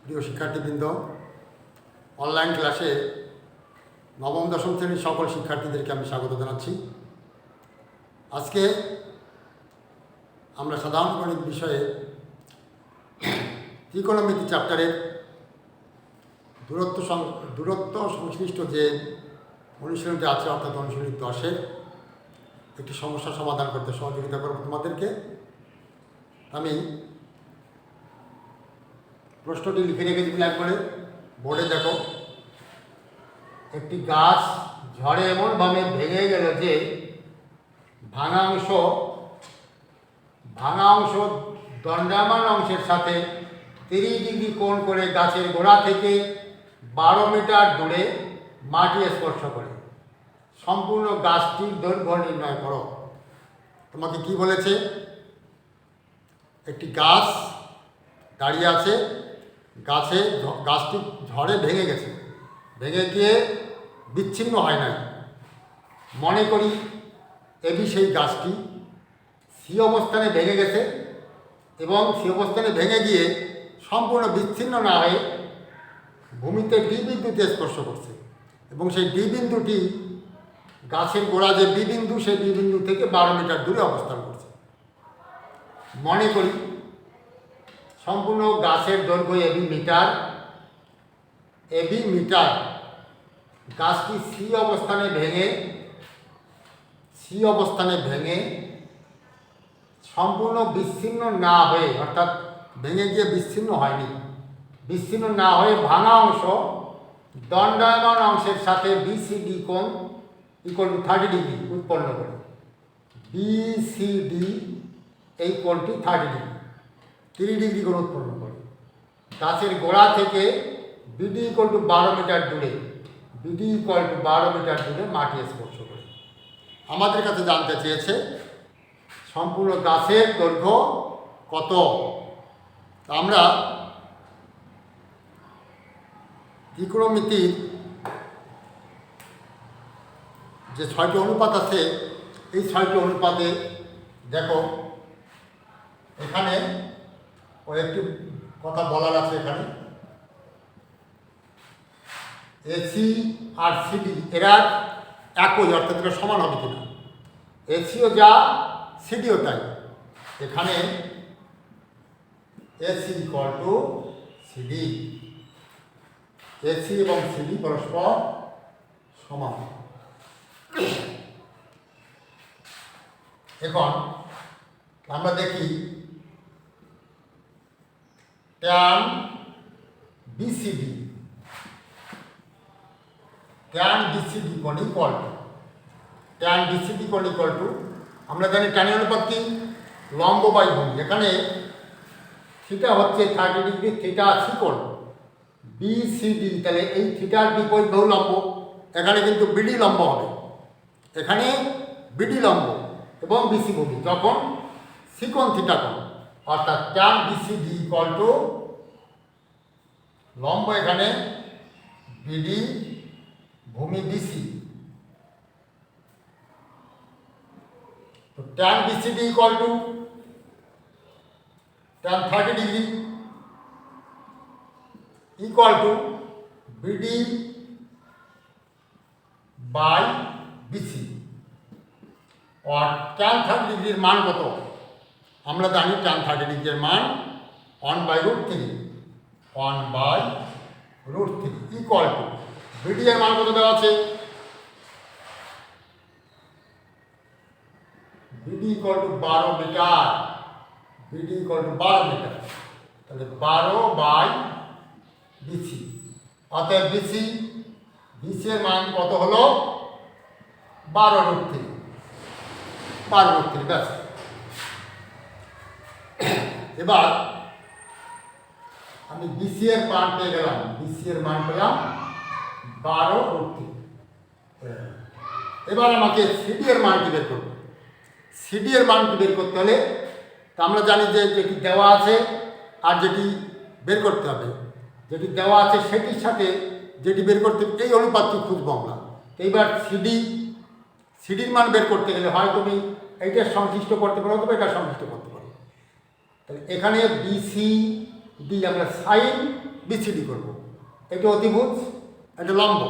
প্রিয় শিক্ষার্থীবৃন্দ, অনলাইন ক্লাসে নবম দশম শ্রেণীর সকল শিক্ষার্থীদেরকে আমি স্বাগত জানাচ্ছি। আজকে আমরা সাধারণ গণিত বিষয়ে ত্রিকোণমিতি চ্যাপ্টারের দূরত্ব সংশ্লিষ্ট যে অনুশীলনটি আছে, অর্থাৎ অনুশীলনী 10-এর একটি সমস্যার সমাধান করতে সহযোগিতা করব তোমাদেরকে। আমি প্রশ্নটি লিখে রেখেছি ব্ল্যাক বোর্ডে। দেখো, একটি গাছ ঝড়ে এমনভাবে ভেঙে গেল যে ভাঙা অংশ দণ্ডায়মান অংশের সাথে 30 ডিগ্রি কোণ করে গাছের গোড়া থেকে 12 মিটার দূরে মাটি স্পর্শ করে। সম্পূর্ণ গাছটির দৈর্ঘ্য নির্ণয় করো। তোমাকে কি বলেছে? একটি গাছ দাঁড়িয়ে আছে, গাছটি ঝড়ে ভেঙে গেছে, ভেঙে গিয়ে বিচ্ছিন্ন হয় নাই। মনে করি এবি সেই গাছটি সি অবস্থানে ভেঙে গেছে এবং সি অবস্থানে ভেঙে গিয়ে সম্পূর্ণ বিচ্ছিন্ন না হয়ে ভূমিতে ডি বিন্দুতে স্পর্শ করছে এবং সেই ডি বিন্দুটি গাছের গোড়া যে বি বিন্দু, সেই বি বিন্দু থেকে 12 মিটার দূরে অবস্থান করছে। মনে করি সম্পূর্ণ গাছের দৈর্ঘ্য এবি মিটার। গাছটি সি অবস্থানে ভেঙে সম্পূর্ণ বিচ্ছিন্ন না হয়ে, অর্থাৎ ভেঙে গিয়ে বিচ্ছিন্ন হয়নি, বিচ্ছিন্ন না হয়ে ভাঙা অংশ দণ্ডায়মান অংশের সাথে বিসিডি কোণ ইকুয়াল টু 30 ডিগ্রি উৎপন্ন করে। বিসিডি এই কোণটি 30 ডিগ্রি কোণ উৎপন্ন করে। গাছের গোড়া থেকে বিডি ইকুয়াল টু 12 মিটার দূরে মাটি স্পর্শ করে। আমাদের কাছে জানতে চেয়েছে সম্পূর্ণ গাছের দৈর্ঘ্য কত। আমরা ত্রিকোণমিতির যে 6টি অনুপাত আছে, এই 6টি অনুপাতে দেখো, এখানে একটি কথা বলার আছে। এখানে এসি আর সিডি এরা একই, অর্থাৎ এরা সমান হবে কিনা। এসিও যা, সিডিও তাই। এখানে AC equal to CD, AC এবং সিডি পরস্পর সমান। এখন আমরা দেখি ট্যান বিসিডি কোণ ইকুয়াল টু, আমরা জানি ট্যানের অনুপাত কি? লম্ব বাই ভূমি। এখানে থিটা হচ্ছে 30 ডিগ্রি, থিটা সি কোণ বিসিডি, তাহলে এই থিটার বিপরীত বাহু লম্ব। এখানে কিন্তু বিডি লম্ব হবে, এখানে বিডি লম্ব এবং বিসি ভূমি, যখন সি কোণ থিটা কোণ, অর্থাৎ ট্যান বিসিডি ইকুয়াল টু লম্ব এখানে বিডি, ভূমি বিসি। তো tan BCD equal to tan 30 degree equal to BD by BC. আর ট্যান 30 ডিগ্রির মান কত? আমরা জানি ট্যান 30 ডিগ্রির মান 1/√3 ইকুয়াল টু বিডি এর মান কত দেওয়া আছে? বিডি ইকুয়াল টু 12 মিটার, তাহলে 12/BC। অতএব বিসি এর মান কত হলো? 12√3। ব্যাস। এবার আমি বিসি এর মান পেয়ে গেলাম, 12√3। এবার আমাকে সিডি এর মানটি বের করবো। সিডি এর মানটি বের করতে হলে তা আমরা জানি যে যেটি দেওয়া আছে আর যেটি বের করতে হবে, যেটি দেওয়া আছে সেটির সাথে যেটি বের করতে, এই অনুপাতটি খুঁজবো আমরা। এইবার সিডির মান বের করতে গেলে হয় তুমি এইটা সংশ্লিষ্ট করতে পারো অথবা এটা সংশ্লিষ্ট করতে পারো। তাহলে এখানে বিসি ডি আমরা সাইন বিসিডি করব। এটা অতিভুজ, এটা লম্ব,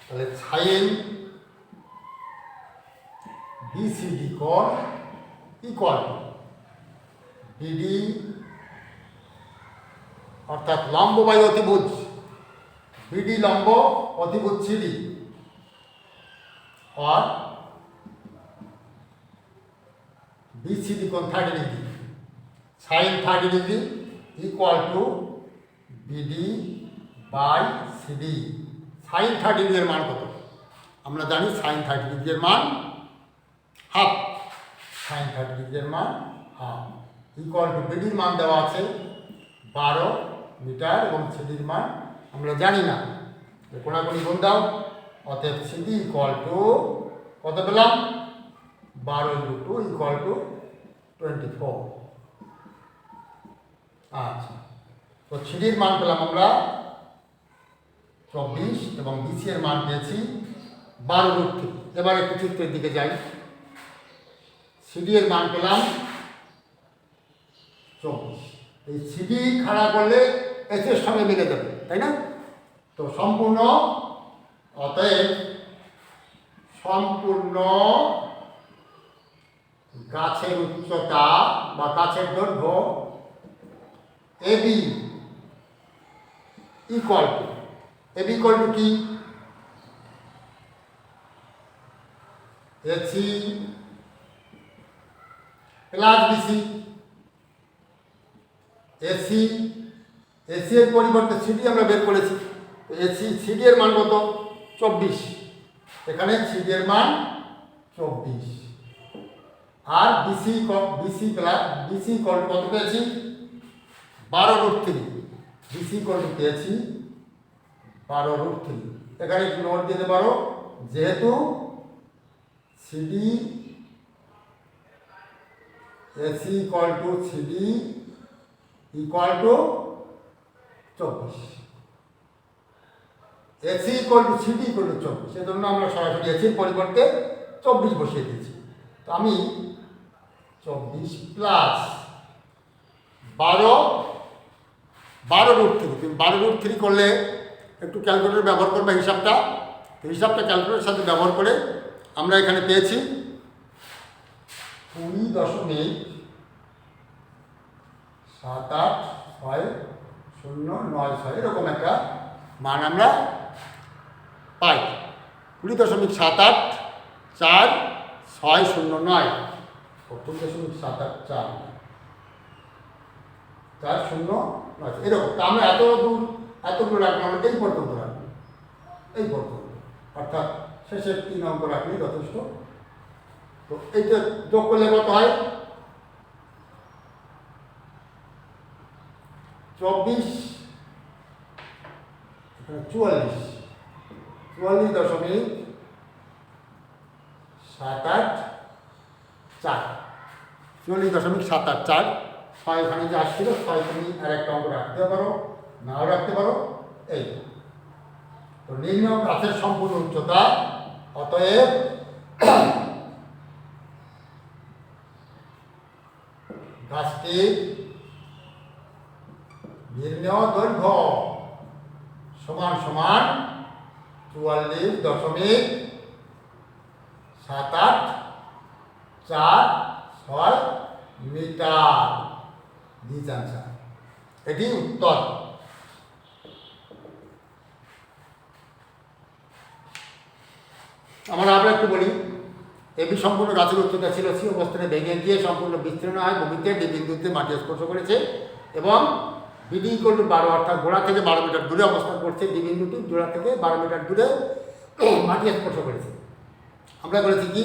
তাহলে সাইন বিসিডি কোণ ইকুয়াল টু বিডি অর্থাৎ লম্ব বাই অতিভুজ, বিডি লম্ব অতিভুজ সিডি और BCD কোণ 30 degree, sine 30 degree equal to BD by CD. Sine 30 ডিগ্রির মান কত? আমরা জানি সাইন 30 ডিগ্রির মান হাফ, সাইন 30 ডিগ্রির মান হাফ ইকুয়াল টু বিডির মান দেওয়া আছে 12 মিটার এবং সিডির মান আমরা জানি না, কোনাকুনি গুণ দাও, অতএব সিডি ইকুয়াল টু কত পেলাম? 12 × 2 ইকুয়াল টু 24। আচ্ছা, তো সিডির মান পেলাম আমরা 24 এবং বিসি এর মান পেয়েছি 12√3। এবার একটু চিত্রের দিকে যাই। সিডি এর মান পেলাম 24। এই সিডি খাড়া করলে এসের সঙ্গে মিলে যাবে, তাই না? তো সম্পূর্ণ, অতএব সম্পূর্ণ গাছের উচ্চতা বা গাছের দৈর্ঘ্য এবি ইকুয়াল টু কি? AC plus BC. এসি এর পরিবর্তে সিডি আমরা বের করেছি, সিডি এর মান কত? 24। এখানে সিডি এর মান 24 আর বিসি কত পেয়েছি? 12√3। বিসি পেয়েছি 12√3। এখানে একটু নোট দিতে পারো, যেহেতু CD AC CD equal to 24, AC CD 24, সেজন্য আমরা সরাসরি এসির পরিবর্তে 24 বসিয়ে দিয়েছি। তো আমি 24 প্লাস 12√3, তুমি 12√3 করলে একটু ক্যালকুলেটর ব্যবহার করবে হিসাবটা ক্যালকুলেটরের সাথে ব্যবহার করে আমরা এখানে পেয়েছি 20.786096 এরকম একটা মান আমরা পাই। 20.7840609, 20.78409 এরকম। তা আমরা এত দূর রাখবো, আমরা এই পর্যন্ত রাখবো, এই পর্যন্ত, অর্থাৎ শেষের 3 অঙ্ক রাখলেই যথেষ্ট। তো এইটা যোগ করলে কত হয়? 24 44.784, 6 এখানে যে আসছিল 6 তুমি আর একটা অঙ্ক রাখতে পারো, নাও রাখতে পারো। এই তো নির্ণয় গাছের সম্পূর্ণ উচ্চতা, অতএব গাছটির নির্ণয় দৈর্ঘ্য সমান 44.78406 মিটার। দিস আনসার, এটি উত্তর। আমরা আবার একটু বলি, এবি সম্পূর্ণ গাছের উচ্চতা ছিল সি অবস্থানে ভেঙে গিয়ে সম্পূর্ণ বিস্তীর্ণ হয় ভূমিতে ডি বিন্দুতে মাটি স্পর্শ করেছে এবং বিডি ইকুয়াল টু 12, অর্থাৎ গোড়া থেকে 12 মিটার দূরে অবস্থান করছে। ডি বিন্দুটি গোড়া থেকে 12 মিটার দূরে মাটি স্পর্শ করেছে। আমরা করেছি কি?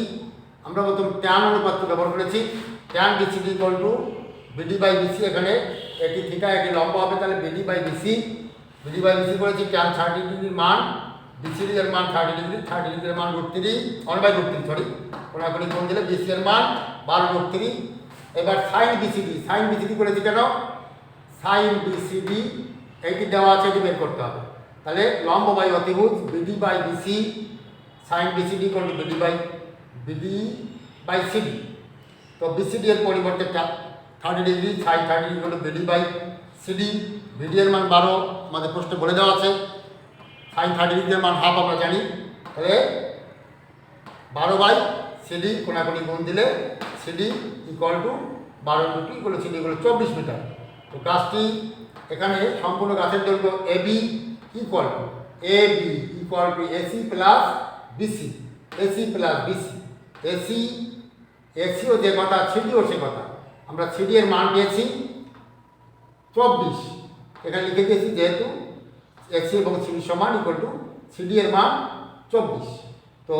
আমরা প্রথম ট্যান অনুপাতটি ব্যবহার করেছি। Tan BCD equal to BD by BC. এখানে এটি থিটা, এটি লম্ব হবে, তাহলে বিডি বাই বিসি করেছি। ট্যান 30 ডিগ্রির মান, বিসিডি এর মান 30 ডিগ্রির মান √3, 1/√3 সরি, কোনাকুনি কোণ দিলে বিসি এর মান 12√3। এবার সাইন বিসিডি করেছি কেন? সাইন বিসিডি এইটি দেওয়া আছে, এটি বের করতে হবে। তাহলে লম্ব বাই অতিভুজ BD by BC, sine BCD equal to BD by CD. তো বিসিডি এর পরিবর্তে 30 ডিগ্রি, সাইন 30 ডিগ্রি হলো বিডি বাই সিডি। বিডি এর মান 12 আমাদের প্রশ্নে বলে দেওয়া আছে, সাইন 30 ডিগ্রির মান হাফ আমরা জানি, তাহলে 12/CD কোনাকুনি গুণ দিলে CD equal to 12 × 2 CD equal 24 metre. তো গাছটি এখানে সম্পূর্ণ গাছের দৈর্ঘ্য AB equal to AC plus BC, AC plus BC, এসিও যে কথা, সিডিও সে কথা। আমরা সিডি এর মান পেয়েছি 24, এখানে লিখে দিয়েছি যেহেতু এসি এবং সিডি সমান ইকুয়াল টু সিডি এর মান 24। তো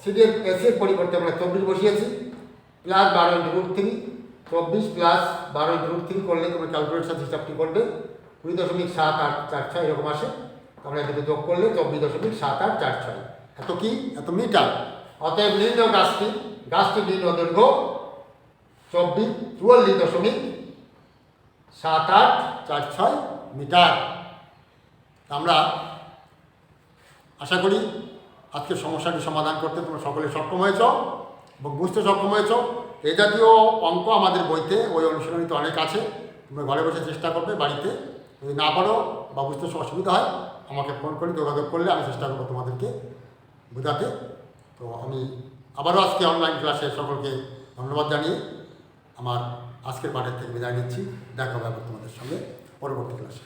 সিডি এর এসি এর পরিবর্তে আমরা 24 বসিয়েছি, প্লাস 12 × √3, 24 প্লাস 12 × √3 করলে তোমরা ক্যালকুলেটার সাথে হিসাবটি করবে 20.7846 এরকম আসে। আমরা এটাকে যোগ করলে 24.7846, এত কি, এত মিটার। অতএব নির্ণয় গাছটি নির্ণয় দৈর্ঘ্য 44.7846 মিটার। আমরা আশা করি আজকের সমস্যাটি সমাধান করতে তোমরা সকলে সক্ষম হয়েছ এবং বুঝতে সক্ষম হয়েছ। এই জাতীয় অঙ্ক আমাদের বইতে, ওই অনুশীলনীতে অনেক আছে, তোমরা ঘরে বসে চেষ্টা করবে। বাড়িতে যদি না পারো বা বুঝতে অসুবিধা হয় আমাকে ফোন করে যোগাযোগ করলে আমি চেষ্টা করবো তোমাদেরকে বোঝাতে। তো আমি আবারও আজকে অনলাইন ক্লাসে সকলকে ধন্যবাদ জানিয়ে আমার আজকের পাঠের থেকে বিদায় নিচ্ছি। দেখা হবে তোমাদের সঙ্গে পরবর্তী ক্লাসে।